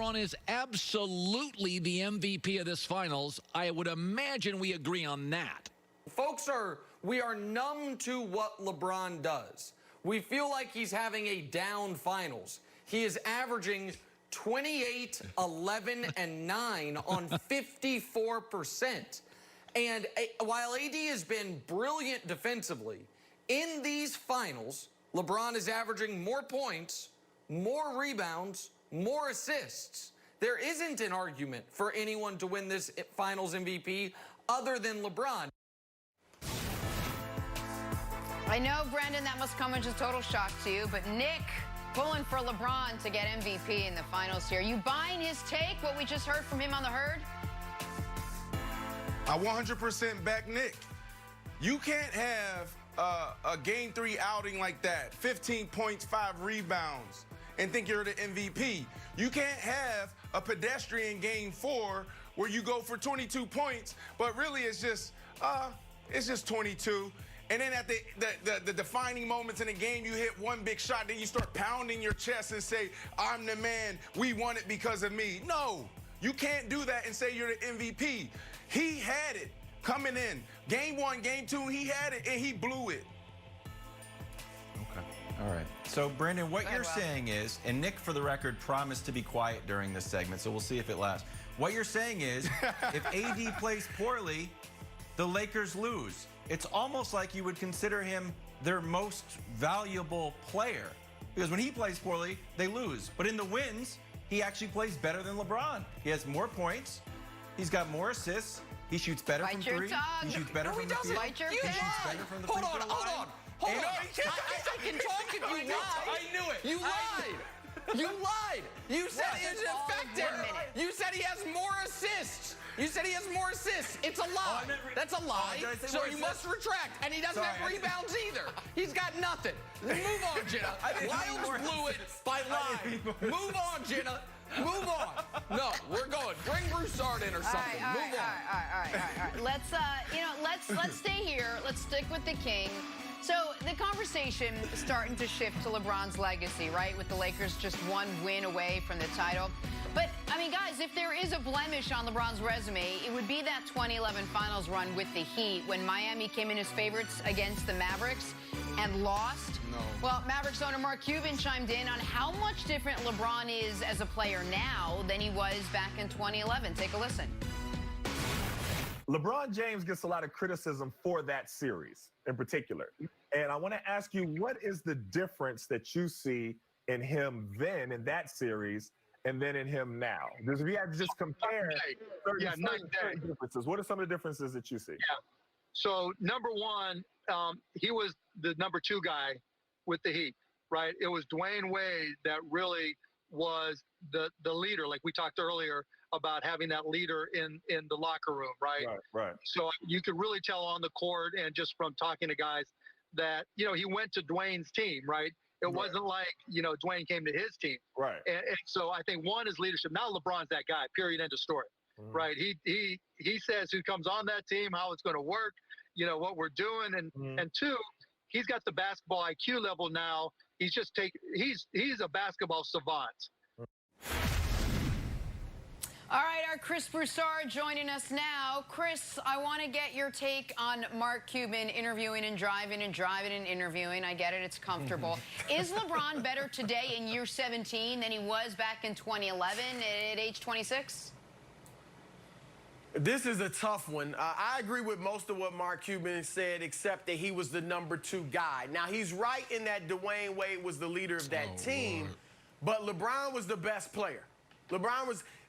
LeBron is absolutely the MVP of this finals. I would imagine we agree on that. Folks, we are numb to what LeBron does. We feel like he's having a down finals. He is averaging 28, 11, and 9 on 54%. And while AD has been brilliant defensively, in these finals, LeBron is averaging more points, more rebounds, more assists. There isn't an argument for anyone to win this finals MVP other than LeBron. I know, Brendan, that must come as a total shock to you, but Nick pulling for LeBron to get MVP in the finals here. You buying his take, what we just heard from him on the herd? I 100% back Nick. You can't have a Game 3 outing like that, 15 points, 5 rebounds, and think you're the MVP. You can't have a pedestrian Game 4 where you go for 22 points, but really it's just 22. And then at the defining moments in the game, you hit one big shot, then you start pounding your chest and say, I'm the man, we won it because of me. No, you can't do that and say you're the MVP. He had it coming in. Game 1, Game 2, he had it, and he blew it. Okay, all right. So, Brandon, what you're saying is, and Nick, for the record, promised to be quiet during this segment, so we'll see if it lasts. What you're saying is, if AD plays poorly, the Lakers lose. It's almost like you would consider him their most valuable player. Because when he plays poorly, they lose. But in the wins, he actually plays better than LeBron. He has more points. He's got more assists. He shoots better from three. He shoots better from the field. He shoots better from the free throw line. Hold on. I can talk if you lied. I knew it. You lied. You lied. You said it's effective. You said he has more assists. You said he has more assists. It's a lie. That's a lie. So you must retract. And he doesn't have rebounds either. He's got nothing. Move on, Jenna. Wilds blew it by lying. Move on, Jenna. Move on. No, we're going. Bring Broussard in or something. Move on. All right. Let's stay here. Let's stick with the king. So the conversation is starting to shift to LeBron's legacy, right? With the Lakers just one win away from the title. But, I mean, guys, if there is a blemish on LeBron's resume, it would be that 2011 finals run with the Heat when Miami came in as favorites against the Mavericks and lost. No. Well, Mavericks owner Mark Cuban chimed in on how much different LeBron is as a player now than he was back in 2011. Take a listen. LeBron James gets a lot of criticism for that series in particular. And I want to ask you, what is the difference that you see in him then in that series and then in him now? Because if you had to just compare certain differences, what are some of the differences that you see? Yeah. So, number one, he was the number 2 guy with the Heat, right? It was Dwayne Wade that really was the leader, like we talked earlier about having that leader in the locker room, right? Right. So you could really tell on the court and just from talking to guys that, he went to Dwayne's team, right? It wasn't like, Dwayne came to his team. Right. And so I think one is leadership. Now LeBron's that guy, period, end of story, right? He says who comes on that team, how it's going to work, what we're doing. And 2, he's got the basketball IQ level now. He's a basketball savant. All right, our Chris Broussard joining us now. Chris, I want to get your take on Mark Cuban interviewing and driving and interviewing. I get it. It's comfortable. Is LeBron better today in year 17 than he was back in 2011 at age 26? This is a tough one. I agree with most of what Mark Cuban said, except that he was the number 2 guy. Now, he's right in that Dwayne Wade was the leader of that team, but LeBron was the best player.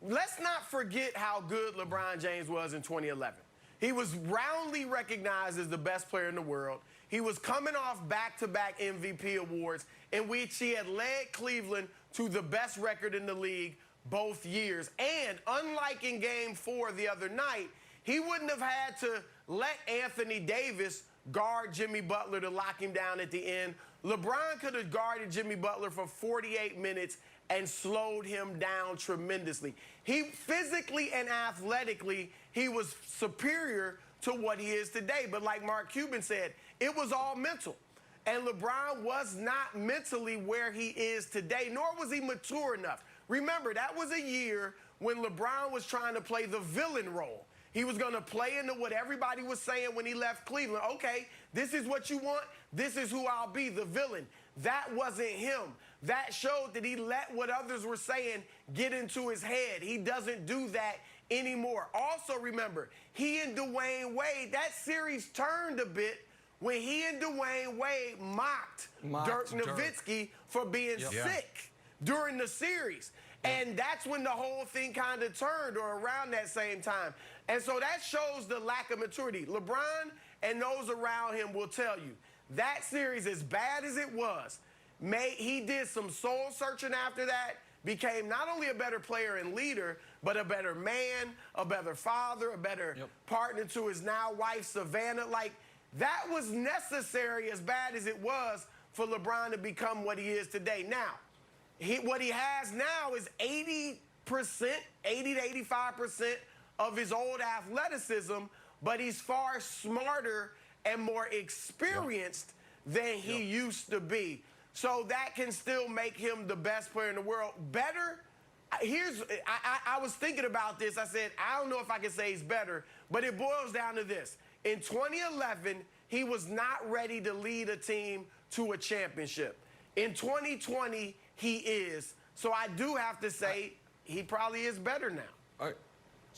Let's not forget how good LeBron James was in 2011. He was roundly recognized as the best player in the world. He was coming off back-to-back MVP awards in which he had led Cleveland to the best record in the league both years. And unlike in Game 4 the other night, he wouldn't have had to let Anthony Davis guard Jimmy Butler to lock him down at the end. LeBron could have guarded Jimmy Butler for 48 minutes and slowed him down tremendously. He physically and athletically, he was superior to what he is today. But like Mark Cuban said, it was all mental. And LeBron was not mentally where he is today, nor was he mature enough. remember, that was a year when LeBron was trying to play the villain role. He was going to play into what everybody was saying when he left Cleveland. Okay, this is what you want. This is who I'll be, the villain. That wasn't him. That showed that he let what others were saying get into his head. He doesn't do that anymore. Also, remember, he and Dwayne Wade, that series turned a bit when he and Dwayne Wade mocked Dirk Nowitzki for being sick during the series. And that's when the whole thing kind of turned, or around that same time. And so that shows the lack of maturity. LeBron and those around him will tell you, that series, as bad as it was, he did some soul searching after that, became not only a better player and leader, but a better man, a better father, a better partner to his now wife, Savannah. Like, that was necessary, as bad as it was, for LeBron to become what he is today. Now, what he has now is 80% to 85% of his old athleticism, but he's far smarter and more experienced than he used to be. So that can still make him the best player in the world. Better, I was thinking about this. I said, I don't know if I can say he's better, but it boils down to this. In 2011, he was not ready to lead a team to a championship. In 2020, he is. So I do have to say he probably is better now. All right.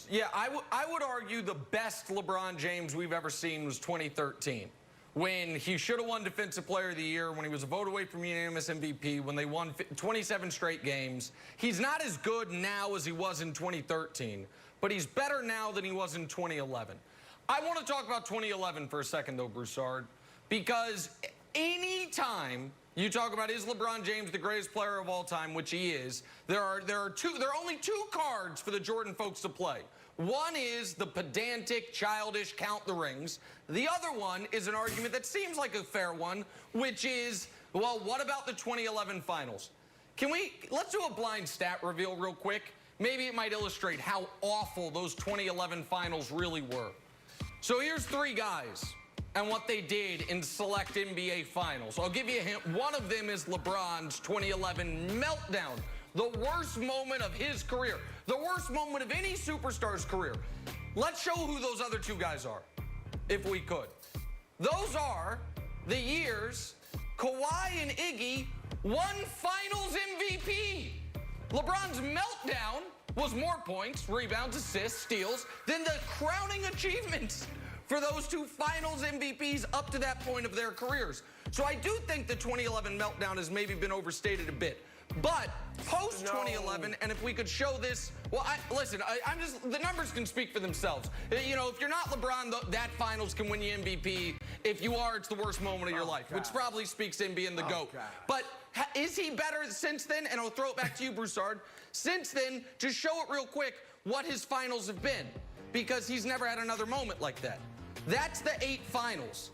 Yeah, I would argue the best LeBron James we've ever seen was 2013, when he should have won Defensive Player of the Year, when he was a vote away from unanimous MVP, when they won 27 straight games. He's not as good now as he was in 2013, but he's better now than he was in 2011. I want to talk about 2011 for a second, though, Broussard, because any time you talk about, is LeBron James the greatest player of all time, which he is, there are only two cards for the Jordan folks to play. One is the pedantic, childish count the rings. The other one is an argument that seems like a fair one, which is, well, what about the 2011 finals? Let's do a blind stat reveal real quick. Maybe it might illustrate how awful those 2011 finals really were. So here's three guys and what they did in select NBA finals. I'll give you a hint. One of them is LeBron's 2011 meltdown, the worst moment of his career, the worst moment of any superstar's career. Let's show who those other two guys are, if we could. Those are the years Kawhi and Iggy won Finals MVP. LeBron's meltdown was more points, rebounds, assists, steals than the crowning achievements for those two Finals MVPs up to that point of their careers. So I do think the 2011 meltdown has maybe been overstated a bit. But post-2011, and if we could show this, well, listen, the numbers can speak for themselves. You know, if you're not LeBron, that Finals can win you MVP. If you are, it's the worst moment of your life, which probably speaks to him being the GOAT. But is he better since then? And I'll throw it back to you, Broussard. Since then, just show it real quick what his Finals have been, because he's never had another moment like that. That's the 8 Finals.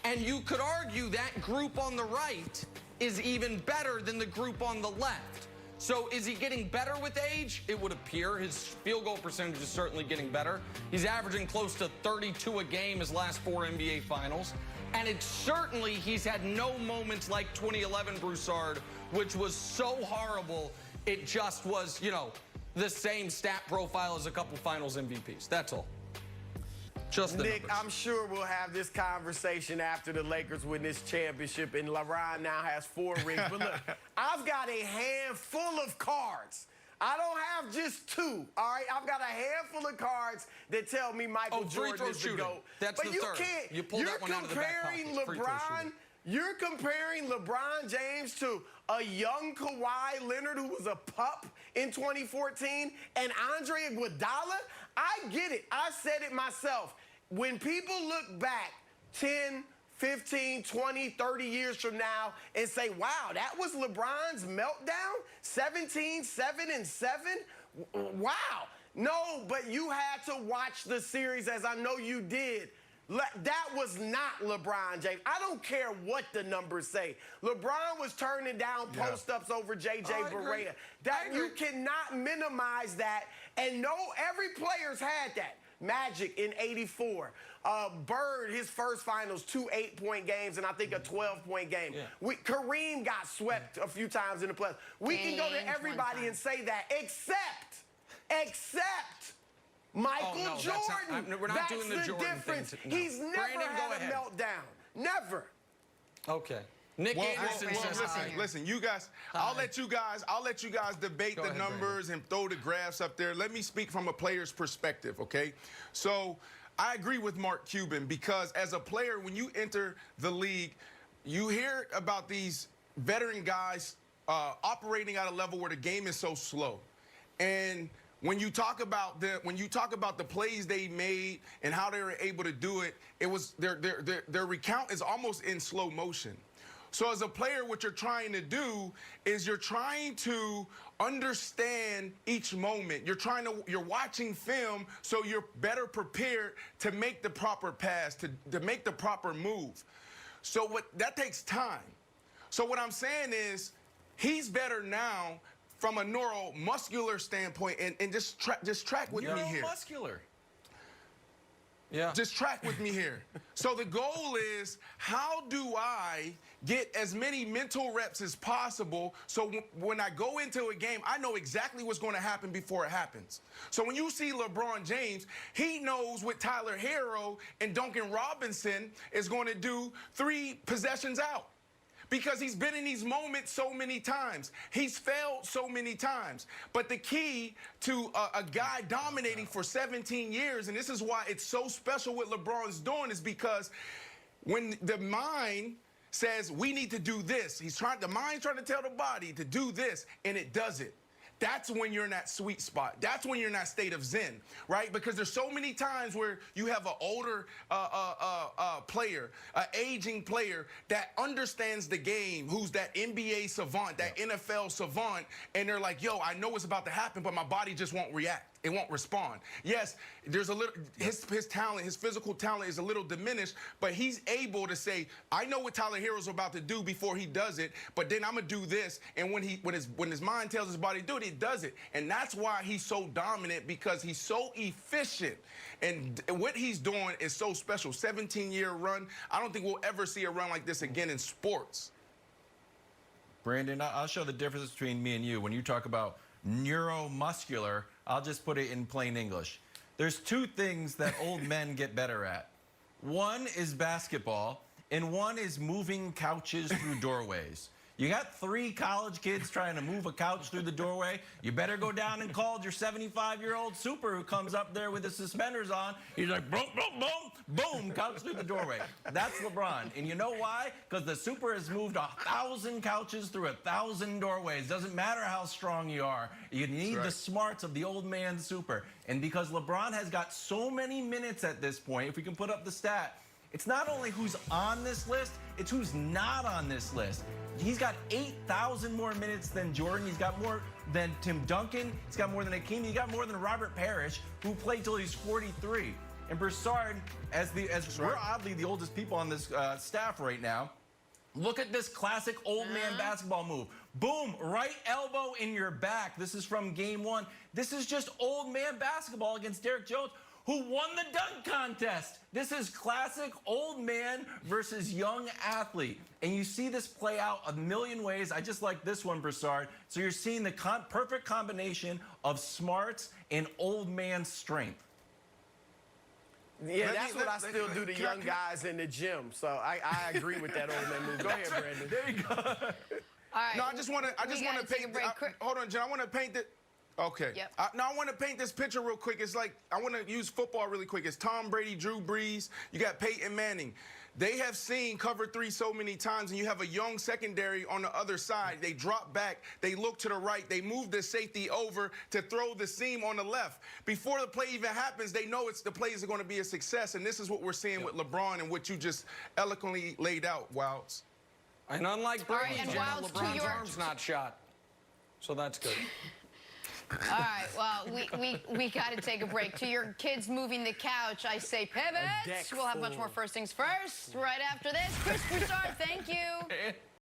And you could argue that group on the right is even better than the group on the left. So is he getting better with age? It would appear. His field goal percentage is certainly getting better. He's averaging close to 32 a game his last 4 NBA Finals. And it's certainly, he's had no moments like 2011 Broussard, which was so horrible, it just was, you know, the same stat profile as a couple Finals MVPs. That's all. Just the Nick, numbers. I'm sure we'll have this conversation after the Lakers win this championship, and LeBron now has 4 rings. But look, I've got a handful of cards. I don't have just 2, all right? I've got a handful of cards that tell me Michael Jordan is the GOAT. That's but the you third. can't. You pulled that one out of the back pocket. You're comparing LeBron James to a young Kawhi Leonard who was a pup in 2014 and Andre Iguodala? I get it. I said it myself. When people look back 10, 15, 20, 30 years from now and say, wow, that was LeBron's meltdown? 17, 7, and 7? Wow. No, but you had to watch the series, as I know you did. That was not LeBron James. I don't care what the numbers say. LeBron was turning down post-ups over J.J. Barea. You cannot minimize that. And no, every player's had that. Magic in '84. Bird, his first finals, 2 8-point games and I think a 12-point game. Yeah. Kareem got swept a few times in the playoffs. We can go to everybody and say that, except Michael Jordan. We're not doing the Jordan difference. thing. No. He's never Brandon, go had a ahead. meltdown. Never. Okay. Nick Anderson says hi. Listen, you guys, I'll let you guys debate the numbers and throw the graphs up there. Let me speak from a player's perspective, okay? So I agree with Mark Cuban because as a player, when you enter the league, you hear about these veteran guys operating at a level where the game is so slow. And when you talk about the plays they made and how they were able to do it, it was their recount is almost in slow motion. So as a player, what you're trying to do is you're trying to understand each moment. You're watching film so you're better prepared to make the proper pass, to make the proper move. So that takes time. So what I'm saying is he's better now from a neuromuscular standpoint, and just track with me here. Neuromuscular. Yeah. Just track with me here. So the goal is, how do I get as many mental reps as possible so when I go into a game, I know exactly what's going to happen before it happens. So when you see LeBron James, he knows what Tyler Herro and Duncan Robinson is going to do 3 possessions out. Because he's been in these moments so many times. He's failed so many times. But the key to a guy dominating for 17 years, and this is why it's so special what LeBron's doing, is because when the mind says, we need to do this, the mind's trying to tell the body to do this, and it does it. That's when you're in that sweet spot. That's when you're in that state of zen, right? Because there's so many times where you have an older player, an aging player that understands the game, who's that NBA savant, that NFL savant, and they're like, yo, I know what's about to happen, but my body just won't react. It won't respond. Yes, there's a little, his talent, his physical talent is a little diminished, but he's able to say, I know what Tyler Herro's about to do before he does it, but then I'm gonna do this, and when his mind tells his body to do it, he does it. And that's why he's so dominant, because he's so efficient. And what he's doing is so special. 17-year run. I don't think we'll ever see a run like this again in sports. Brandon, I'll show the difference between me and you. When you talk about neuromuscular, I'll just put it in plain English. There's 2 things that old men get better at. One is basketball, and one is moving couches through doorways. You got 3 college kids trying to move a couch through the doorway. You better go down and call your 75-year-old super who comes up there with the suspenders on. He's like, boom, boom, boom, boom, couch through the doorway. That's LeBron. And you know why? Because the super has moved 1,000 couches through 1,000 doorways. Doesn't matter how strong you are. You need the smarts of the old man super. And because LeBron has got so many minutes at this point, if we can put up the stat, it's not only who's on this list, it's who's not on this list. He's got 8,000 more minutes than Jordan. He's got more than Tim Duncan. He's got more than Hakeem. He's got more than Robert Parrish, who played till he's 43. And Broussard, as we're oddly the oldest people on this staff right now, look at this classic old man basketball move. Boom, right elbow in your back. This is from game 1. This is just old man basketball against Derrick Jones, who won the dunk contest. This is classic old man versus young athlete. And you see this play out a million ways. I just like this one, Broussard. So you're seeing the perfect combination of smarts and old man strength. Yeah, that's what I still do to young guys in the gym. So I agree with that old man move. Go ahead, Brandon. There you go. All right. No, I just want to paint. Hold on, Jen. I want to paint it. Okay. Yep. Now I want to paint this picture real quick. It's like, I want to use football really quick. It's Tom Brady, Drew Brees. You got Peyton Manning. They have seen cover 3 so many times, and you have a young secondary on the other side. They drop back. They look to the right. They move the safety over to throw the seam on the left. Before the play even happens, they know the plays are going to be a success, and this is what we're seeing with LeBron and what you just eloquently laid out, Wilds. And unlike Brady, and Wilds, to LeBron's your- arm's not shot. So that's good. All right, well, we got to take a break. To your kids moving the couch, I say pivot. We'll have much more first things first right after this. Chris Broussard, thank you.